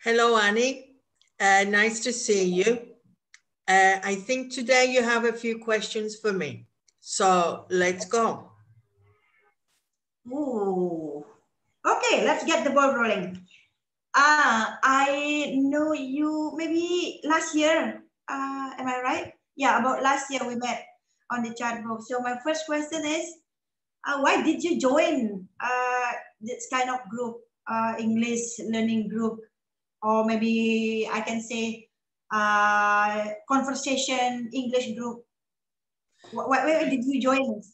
Hello, Annie. Nice to see you. I think today you have a few questions for me. So let's go. Ooh. Okay, let's get the ball rolling. I know you maybe last year. Am I right? Yeah, about last year we met on the chat book. So my first question is, why did you join this kind of group, English learning group, or maybe I can say conversation English group? Why did you join this?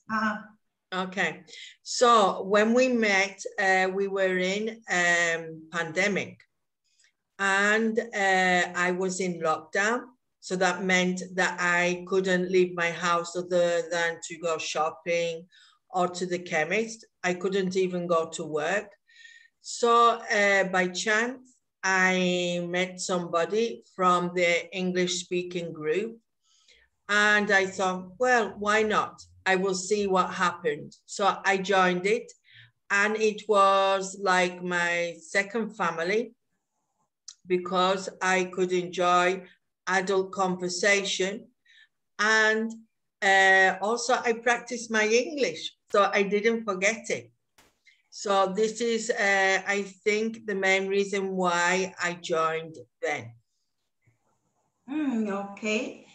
Okay, so when we met, we were in pandemic, and I was in lockdown. So that meant that I couldn't leave my house other than to go shopping or to the chemist. I couldn't even go to work. So by chance, I met somebody from the English speaking group, and I thought, well, why not? I will see what happened. So I joined it, and it was like my second family because I could enjoy adult conversation, and also I practiced my English, so I didn't forget it. So this is, I think, the main reason why I joined then. Okay,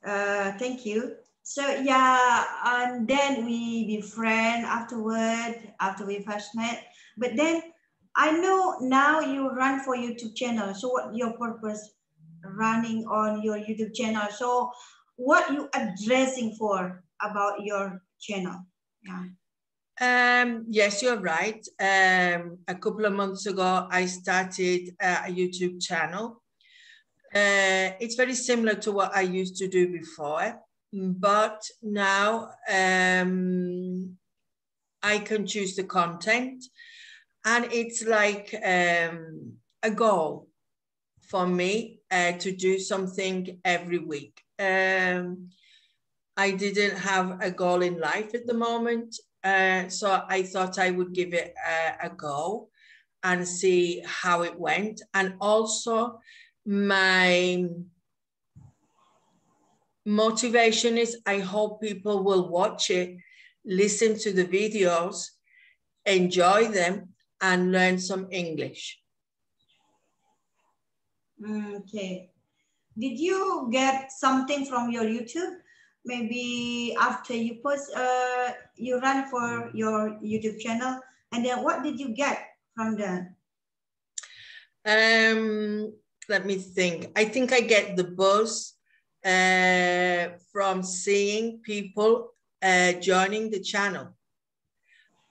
thank you. So yeah, and then we be friends afterward, after we first met. But then I know now you run for YouTube channel. So what your purpose running on your YouTube channel? So what you addressing for about your channel? Yeah. Yes, you're right. A couple of months ago, I started a YouTube channel. It's very similar to what I used to do before, but now I can choose the content, and it's like a goal for me to do something every week. I didn't have a goal in life at the moment, so I thought I would give it a go and see how it went. And also my motivation is I hope people will watch it, listen to the videos, enjoy them, and learn some English. Okay. Did you get something from your YouTube? Maybe after you post, you run for your YouTube channel, and then what did you get from that? Let me think. I think I get the buzz from seeing people joining the channel,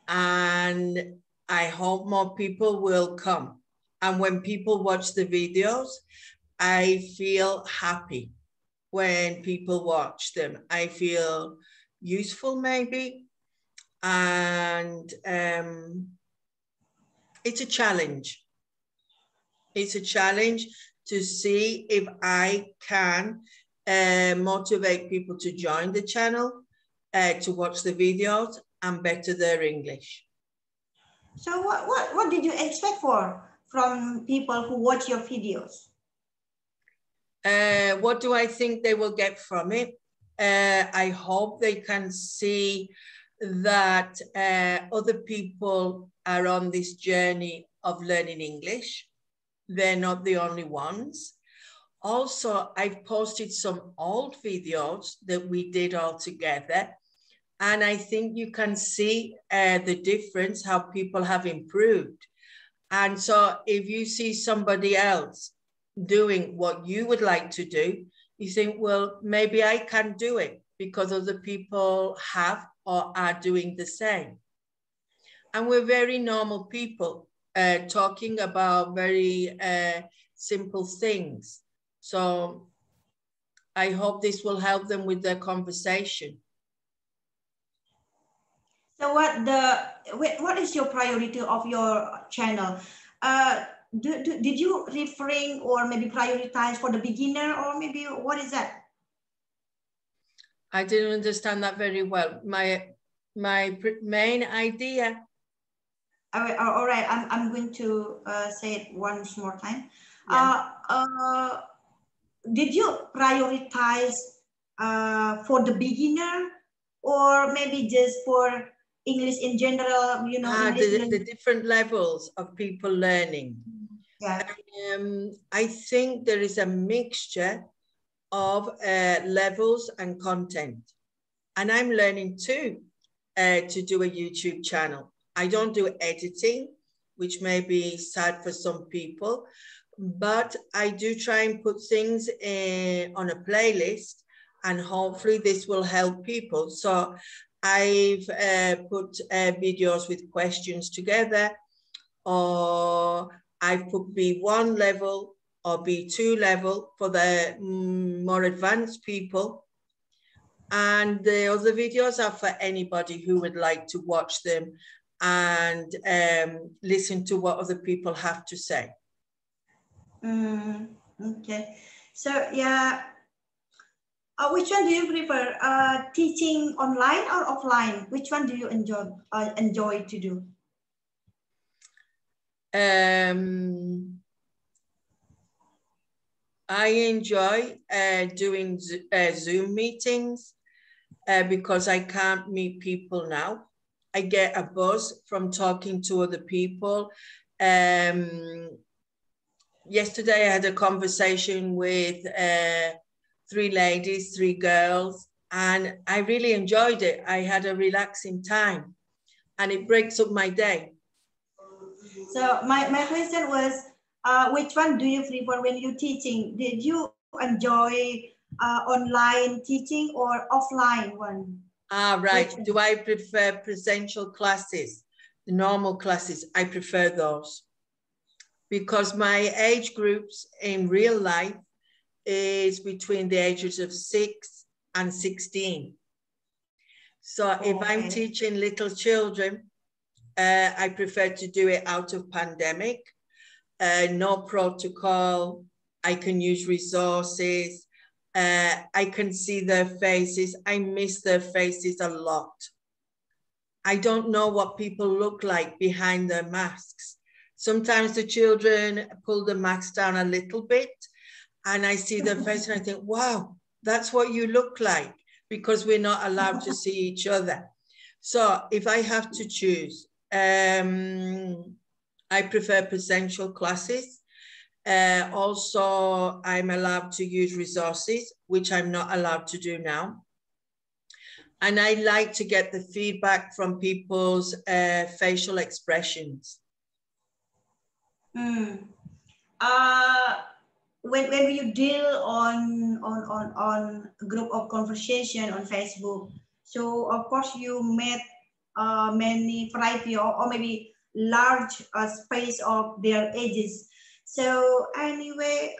and I hope more people will come. And when people watch the videos, I feel happy when people watch them. I feel useful maybe, and it's a challenge. It's a challenge to see if I can motivate people to join the channel, to watch the videos and better their English. So what did you expect from people who watch your videos? What do I think they will get from it? I hope they can see that other people are on this journey of learning English. They're not the only ones. Also, I've posted some old videos that we did all together, and I think you can see the difference, how people have improved. And so if you see somebody else doing what you would like to do, you think, well, maybe I can do it because other people have or are doing the same. And we're very normal people talking about very simple things. So I hope this will help them with their conversation. So what is your priority of your channel? Did you referring or maybe prioritize for the beginner, or maybe what is that? I didn't understand that very well. My main idea. All right, I'm going to say it once more time. Yeah. Did you prioritize for the beginner, or maybe just for English in general, you know, English The different levels of people learning. Yeah. I think there is a mixture of levels and content. And I'm learning too to do a YouTube channel. I don't do editing, which may be sad for some people, but I do try and put things on a playlist, and hopefully this will help people. So I've put videos with questions together, or I've put B1 level or B2 level for the more advanced people. And the other videos are for anybody who would like to watch them and listen to what other people have to say. Okay. So yeah, which one do you prefer? Teaching online or offline? Which one do you enjoy to do? I enjoy doing Zoom meetings because I can't meet people now. I get a buzz from talking to other people. Yesterday I had a conversation with 3 ladies, 3 girls, and I really enjoyed it. I had a relaxing time and it breaks up my day. So my question was, which one do you prefer when you're teaching? Did you enjoy online teaching or offline one? Right. Do I prefer presential classes? The normal classes, I prefer those. Because my age groups in real life is between the ages of 6 and 16. So if I'm teaching little children, I prefer to do it out of pandemic, no protocol. I can use resources. I can see their faces. I miss their faces a lot. I don't know what people look like behind their masks. Sometimes the children pull the masks down a little bit and I see their face and I think, wow, that's what you look like, because we're not allowed to see each other. So if I have to choose, I prefer presential classes. Also, I'm allowed to use resources, which I'm not allowed to do now. And I like to get the feedback from people's facial expressions. When you deal on a group of conversation on Facebook, so of course you met many variety or maybe large space of their ages. So anyway,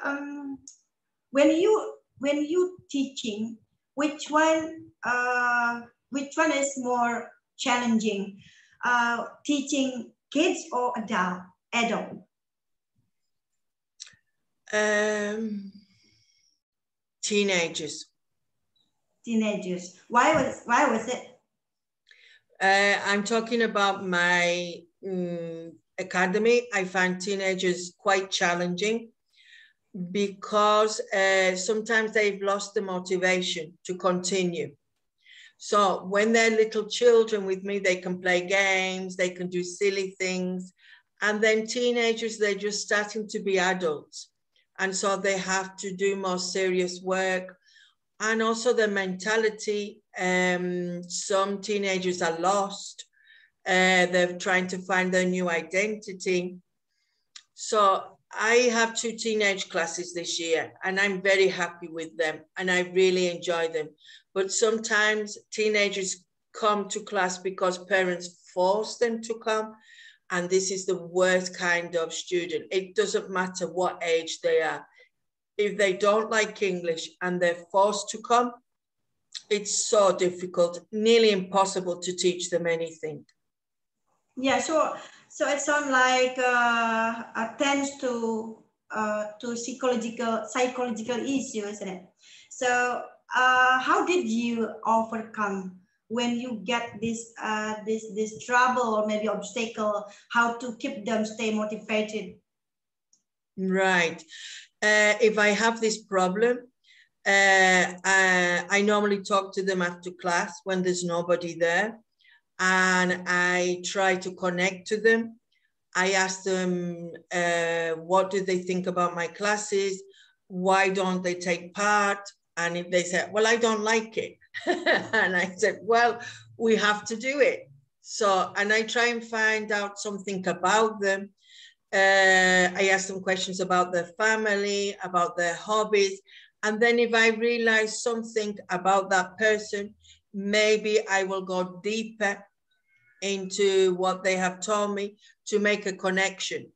when you teaching, which one is more challenging, teaching kids or adult? Teenagers. Teenagers. Why was it? I'm talking about my academy. I find teenagers quite challenging because sometimes they've lost the motivation to continue. So when they're little children with me, they can play games, they can do silly things. And then teenagers, they're just starting to be adults. And so they have to do more serious work. And also the mentality, some teenagers are lost. They're trying to find their new identity. So I have 2 teenage classes this year and I'm very happy with them and I really enjoy them. But sometimes teenagers come to class because parents force them to come, and this is the worst kind of student. It doesn't matter what age they are. If they don't like English and they're forced to come, it's so difficult, nearly impossible to teach them anything. Yeah, so it sounds like tends to psychological issue, isn't it? So how did you overcome when you get this trouble or maybe obstacle? How to keep them stay motivated? Right. If I have this problem, I normally talk to them after class when there's nobody there, and I try to connect to them. I ask them, what do they think about my classes? Why don't they take part? And if they say, well, I don't like it. And I said, well, we have to do it. So, and I try and find out something about them. I ask them questions about their family, about their hobbies. And then if I realize something about that person, maybe I will go deeper into what they have told me to make a connection.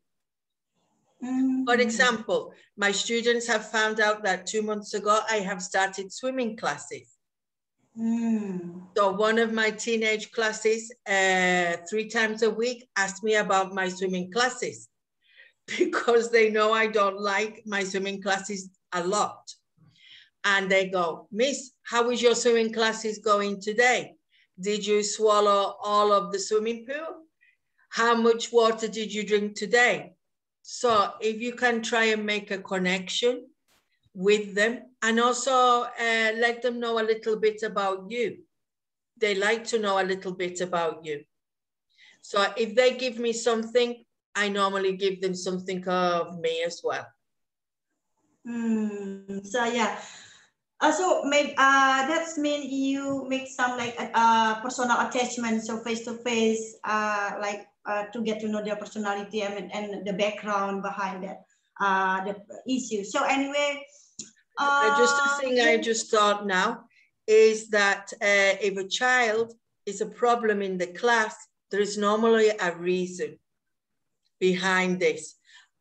For example, my students have found out that 2 months ago, I have started swimming classes. So one of my teenage classes, 3 times a week, asked me about my swimming classes because they know I don't like my swimming classes a lot. And they go, Miss, how is your swimming classes going today? Did you swallow all of the swimming pool? How much water did you drink today? So if you can try and make a connection with them and also let them know a little bit about you. They like to know a little bit about you. So if they give me something, I normally give them something of me as well. So yeah. So maybe that's mean you make some like personal attachment, so face to face, like to get to know their personality and the background behind that the issue. So anyway, just a thing I just thought now is that if a child is a problem in the class, there is normally a reason behind this.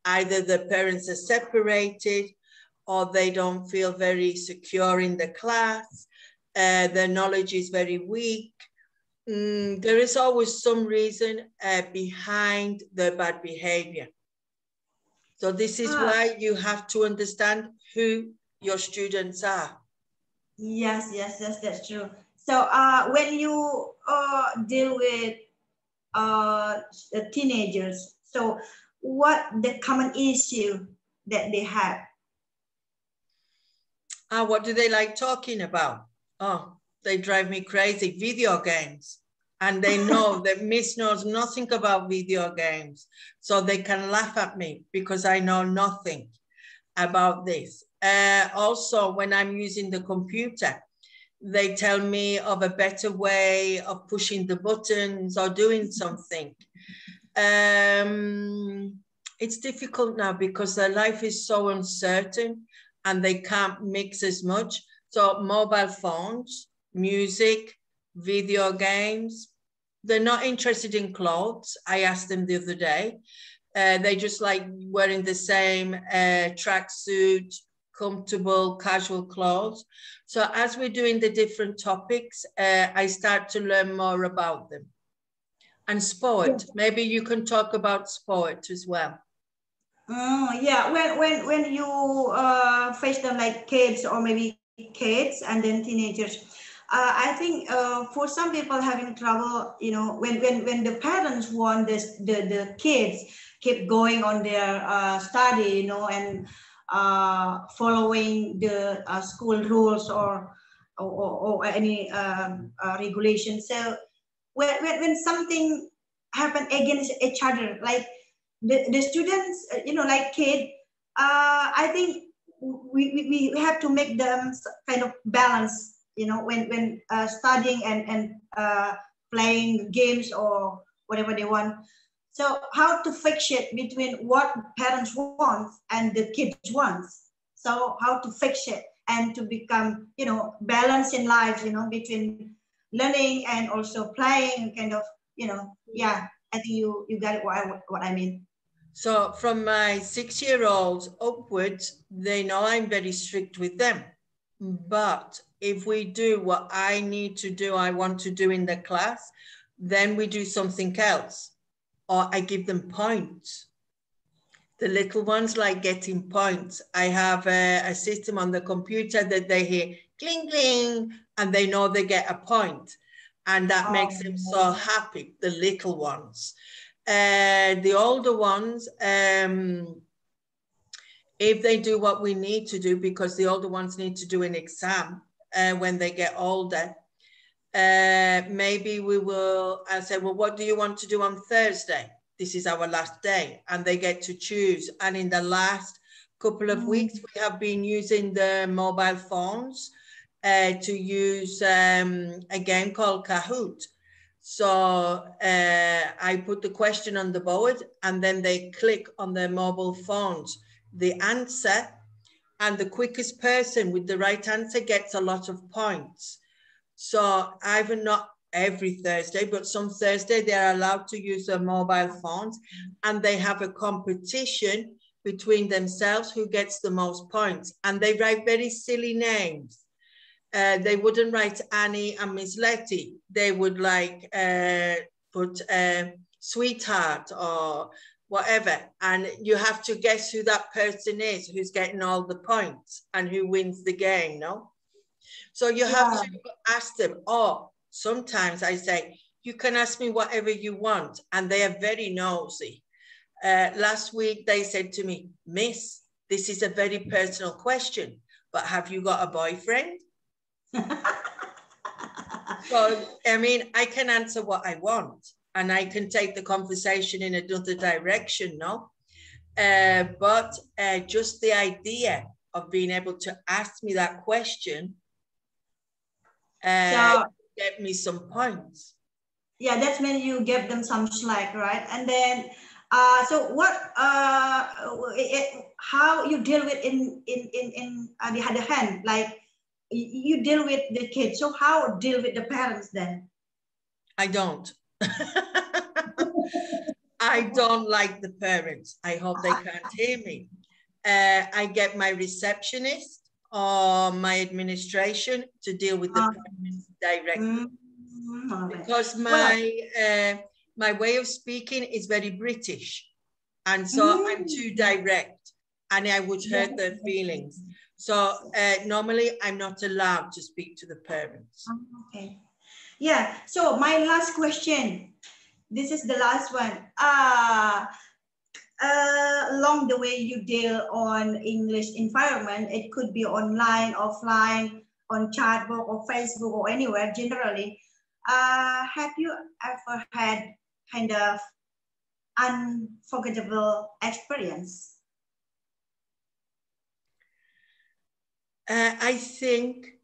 Either the parents are separated, or they don't feel very secure in the class, their knowledge is very weak. There is always some reason behind the bad behavior. So this is why you have to understand who your students are. Yes, that's true. So when you deal with teenagers, so what the common issue that they have? What do they like talking about? Oh, they drive me crazy. Video games. And they know that Miss knows nothing about video games. So they can laugh at me because I know nothing about this. Also, when I'm using the computer, they tell me of a better way of pushing the buttons or doing something. It's difficult now because their life is so uncertain and they can't mix as much. So mobile phones, music, video games, they're not interested in clothes. I asked them the other day. They just like wearing the same tracksuit, comfortable, casual clothes. So as we're doing the different topics, I start to learn more about them. And sport, maybe you can talk about sport as well. Oh yeah, when you face them like kids or maybe kids and then teenagers, I think for some people having trouble, you know, when the parents want this the kids keep going on their study, you know, and following the school rules or any regulations. So when something happen against each other, like the students, you know, like kid, I think we have to make them kind of balance, you know, when studying and playing games or whatever they want. So how to fix it between what parents want and the kids wants. So how to fix it and to become, you know, balance in life, you know, between learning and also playing, kind of, you know, yeah. I think you got it what I mean. So from my 6-year-olds upwards, they know I'm very strict with them. But if we do what I need to do, I want to do in the class, then we do something else. Or I give them points. The little ones like getting points. I have a system on the computer that they hear cling, cling, and they know they get a point. And that makes them so happy, the little ones. The older ones, if they do what we need to do, because the older ones need to do an exam when they get older, maybe I'll say, well, what do you want to do on Thursday? This is our last day, and they get to choose. And in the last couple of weeks, we have been using the mobile phones to use a game called Kahoot. So I put the question on the board, and then they click on their mobile phones the answer, and the quickest person with the right answer gets a lot of points. So I've not every Thursday, but some Thursday they're allowed to use their mobile phones, and they have a competition between themselves who gets the most points, and they write very silly names. They wouldn't write Annie and Miss Letty. They would like put sweetheart or whatever, and you have to guess who that person is who's getting all the points and who wins the game, no? So you have to ask them, or sometimes I say, you can ask me whatever you want, and they are very nosy. Last week they said to me, Miss, this is a very personal question, but have you got a boyfriend? So, I mean, I can answer what I want, and I can take the conversation in another direction, no? But just the idea of being able to ask me that question get me some points. Yeah, that's when you give them some slack, right? And then, so what? How you deal with in the other hand, like you deal with the kids. So how deal with the parents then? I don't. I don't like the parents. I hope they can't hear me. I get my receptionist or my administration to deal with the parents directly. Because my way of speaking is very British, and so I'm too direct, and I would hurt their feelings. So normally I'm not allowed to speak to the parents. Okay. Yeah. So my last question. This is the last one. Along the way you deal on English environment, it could be online, offline, on chatbook or Facebook or anywhere generally. Have you ever had kind of unforgettable experience? I think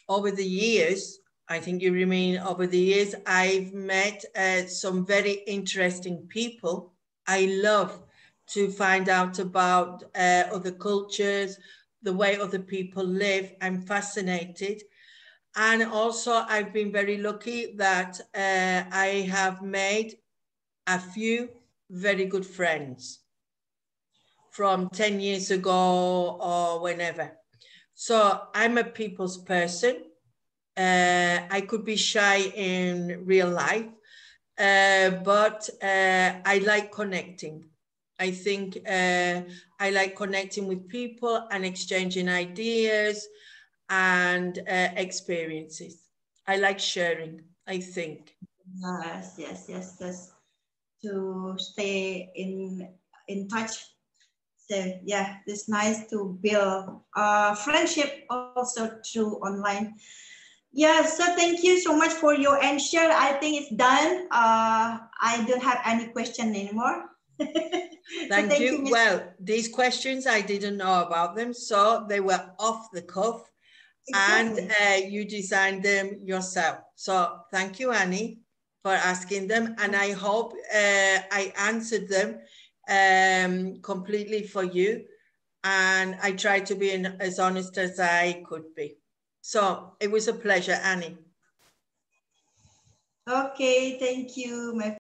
over the years, I think you remain over the years, I've met some very interesting people. I love to find out about other cultures, the way other people live. I'm fascinated. And also I've been very lucky that I have made a few very good friends from 10 years ago or whenever. So I'm a people's person. I could be shy in real life, but I like connecting. I think I like connecting with people and exchanging ideas and experiences. I like sharing, I think. Yes. To stay in touch. So yeah, it's nice to build friendship also through online. Yeah, so thank you so much for your answer. I think it's done. I don't have any question anymore. Thank you. Well, these questions, I didn't know about them, so they were off the cuff. Exactly. And you designed them yourself. So thank you, Annie, for asking them. And I hope I answered them completely for you. And I tried to be as honest as I could be. So it was a pleasure, Annie. Okay, thank you, my